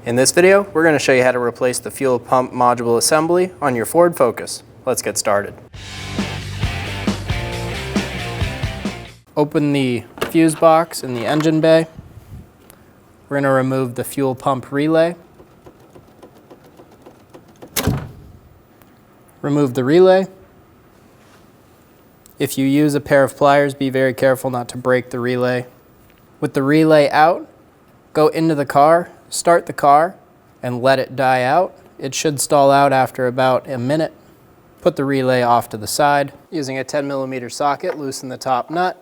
In this video, we're going to show you how to replace the fuel pump module assembly on your Ford Focus. Let's get started. Open the fuse box in the engine bay. We're going to remove the fuel pump relay. Remove the relay. If you use a pair of pliers, be very careful not to break the relay. With the relay out, go into the car, start the car, and let it die out. It should stall out after about a minute. Put the relay off to the side. Using a 10mm socket, loosen the top nut.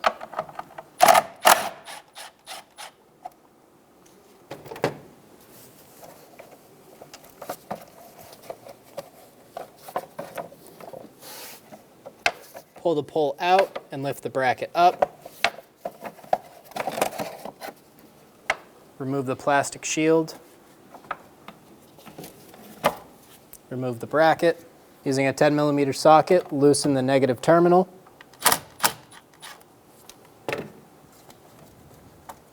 Pull the pole out and lift the bracket up. Remove the plastic shield. Remove the bracket. Using a 10mm socket, loosen the negative terminal.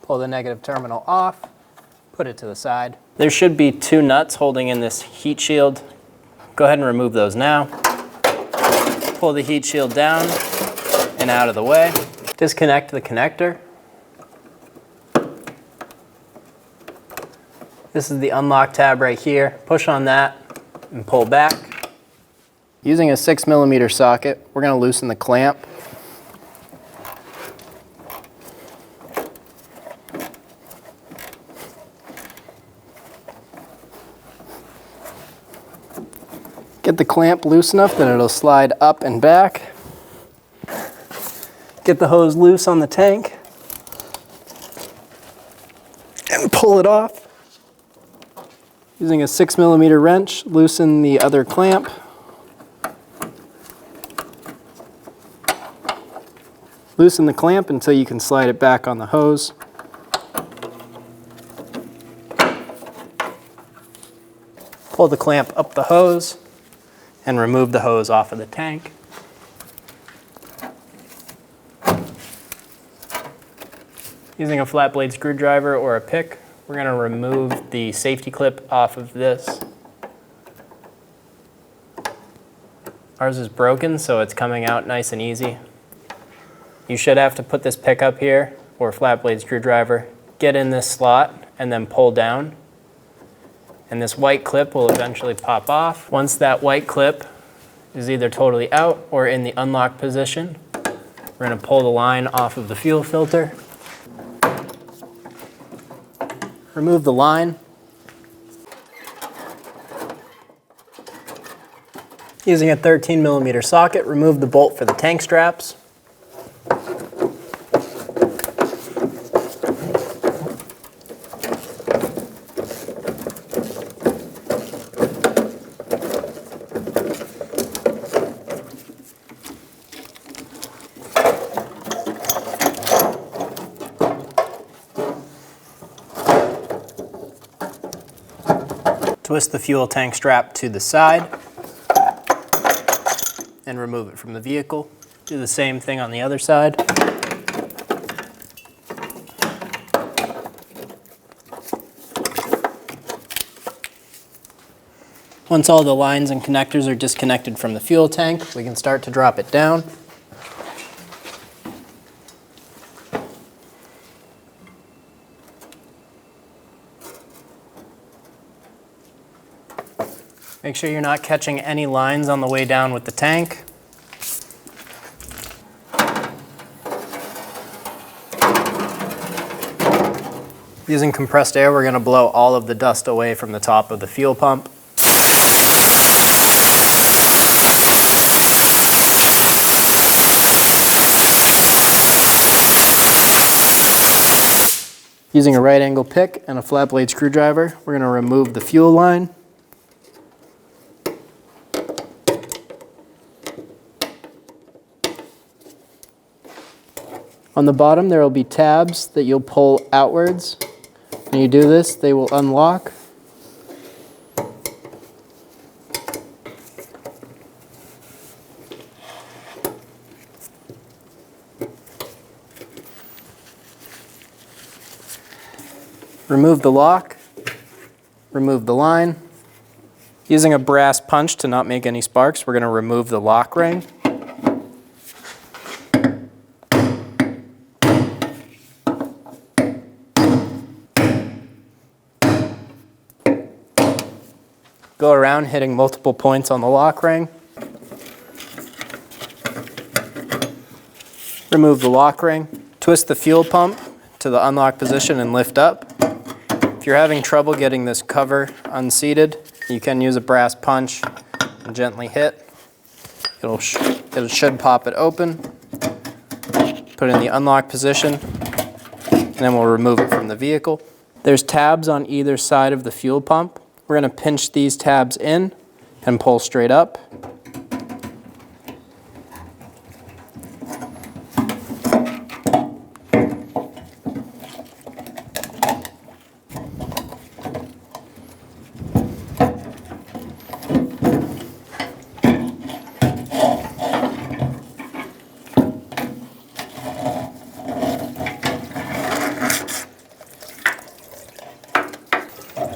Pull the negative terminal off. Put it to the side. There should be two nuts holding in this heat shield. Go ahead and remove those now. Pull the heat shield down and out of the way. Disconnect the connector. This is the unlock tab right here. Push on that and pull back. Using a 6mm socket, we're going to loosen the clamp. Get the clamp loose enough that it'll slide up and back. Get the hose loose on the tank and pull it off. Using a 6mm wrench, loosen the other clamp. Loosen the clamp until you can slide it back on the hose. Pull the clamp up the hose and remove the hose off of the tank. Using a flat blade screwdriver or a pick, we're going to remove the safety clip off of this. Ours is broken, so it's coming out nice and easy. You should have to put this pick up here, or flat blade screwdriver, get in this slot, and then pull down. And this white clip will eventually pop off. Once that white clip is either totally out or in the unlock position, we're going to pull the line off of the fuel filter. Remove the line. Using a 13mm socket, remove the bolt for the tank straps. Twist the fuel tank strap to the side and remove it from the vehicle. Do the same thing on the other side. Once all the lines and connectors are disconnected from the fuel tank, we can start to drop it down. Make sure you're not catching any lines on the way down with the tank. Using compressed air, we're going to blow all of the dust away from the top of the fuel pump. Using a right angle pick and a flat blade screwdriver, we're going to remove the fuel line. On the bottom, there will be tabs that you'll pull outwards. When you do this, they will unlock. Remove the lock remove the line. Using a brass punch to not make any sparks, we're going to remove the lock ring. Go around hitting multiple points on the lock ring. Remove the lock ring. Twist the fuel pump to the unlock position and lift up. If you're having trouble getting this cover unseated, you can use a brass punch and gently hit. It should pop it open. Put it in the unlock position, and then we'll remove it from the vehicle. There's tabs on either side of the fuel pump. We're going to pinch these tabs in and pull straight up.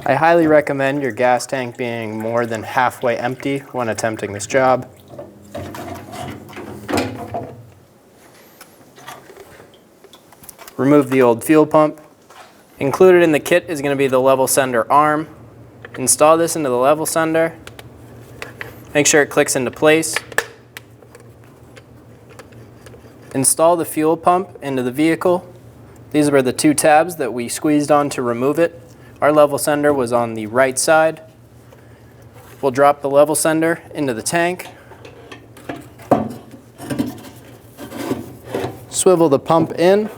I highly recommend your gas tank being more than halfway empty when attempting this job. Remove the old fuel pump. Included in the kit is going to be the level sender arm. Install this into the level sender. Make sure it clicks into place. Install the fuel pump into the vehicle. These were the two tabs that we squeezed on to remove it. Our level sender was on the right side. We'll drop the level sender into the tank. Swivel the pump in.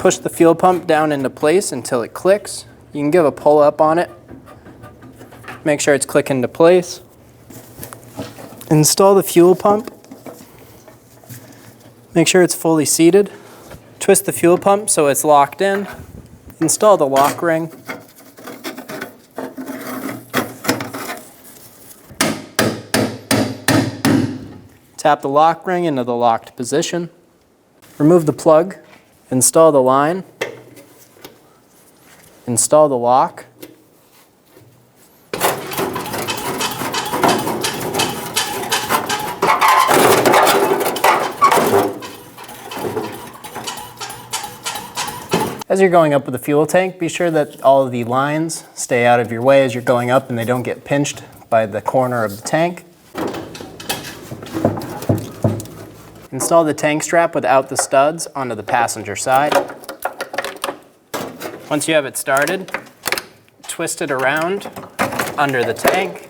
Push the fuel pump down into place until it clicks. You can give a pull up on it. Make sure it's clicking into place. Install the fuel pump. Make sure it's fully seated. Twist the fuel pump so it's locked in. Install the lock ring. Tap the lock ring into the locked position. Remove the plug. Install the line. Install the lock. As you're going up with the fuel tank, be sure that all of the lines stay out of your way as you're going up and they don't get pinched by the corner of the tank. Install the tank strap without the studs onto the passenger side. Once you have it started, twist it around under the tank.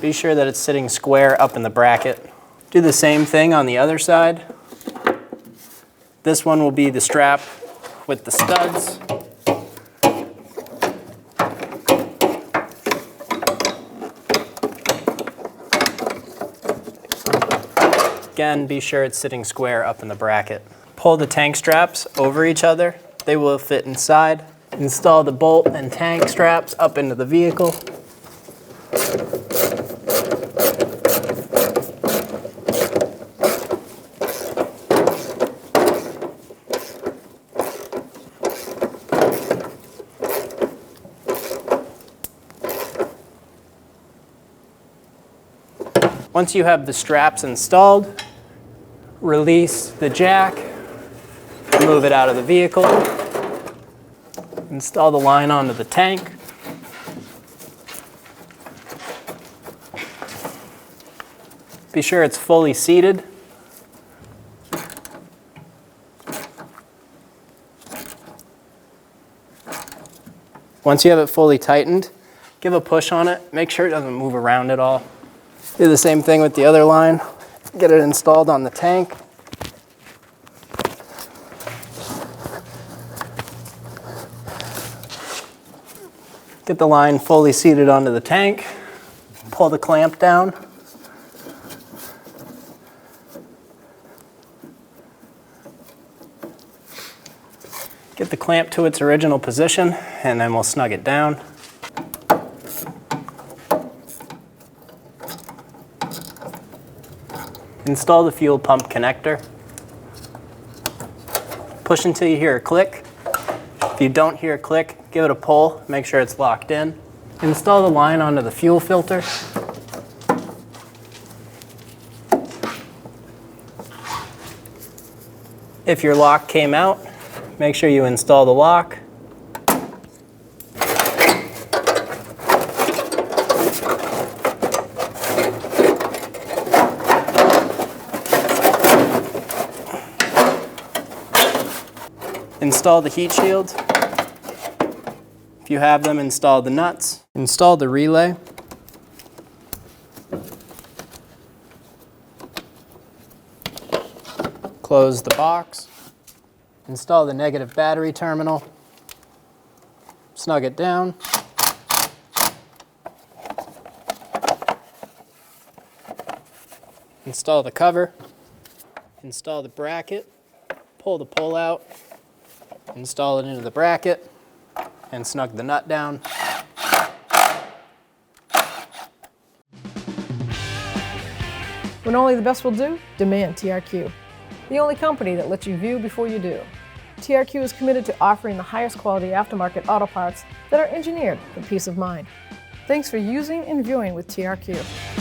Be sure that it's sitting square up in the bracket. Do the same thing on the other side. This one will be the strap with the studs. Again, be sure it's sitting square up in the bracket. Pull the tank straps over each other. They will fit inside. Install the bolt and tank straps up into the vehicle. Once you have the straps installed, release the jack, move it out of the vehicle, install the line onto the tank. Be sure it's fully seated. Once you have it fully tightened, give a push on it. Make sure it doesn't move around at all. Do the same thing with the other line. Get it installed on the tank. Get the line fully seated onto the tank. Pull the clamp down. Get the clamp to its original position, and then we'll snug it down. Install the fuel pump connector. Push until you hear a click. If you don't hear a click, give it a pull, make sure it's locked in. Install the line onto the fuel filter. If your lock came out, make sure you install the lock. Install the heat shields. If you have them, install the nuts. Install the relay. Close the box. Install the negative battery terminal. Snug it down. Install the cover. Install the bracket. Pull the pull out. Install it into the bracket and snug the nut down. When only the best will do, demand TRQ. The only company that lets you view before you do. TRQ is committed to offering the highest quality aftermarket auto parts that are engineered for peace of mind. Thanks for using and viewing with TRQ.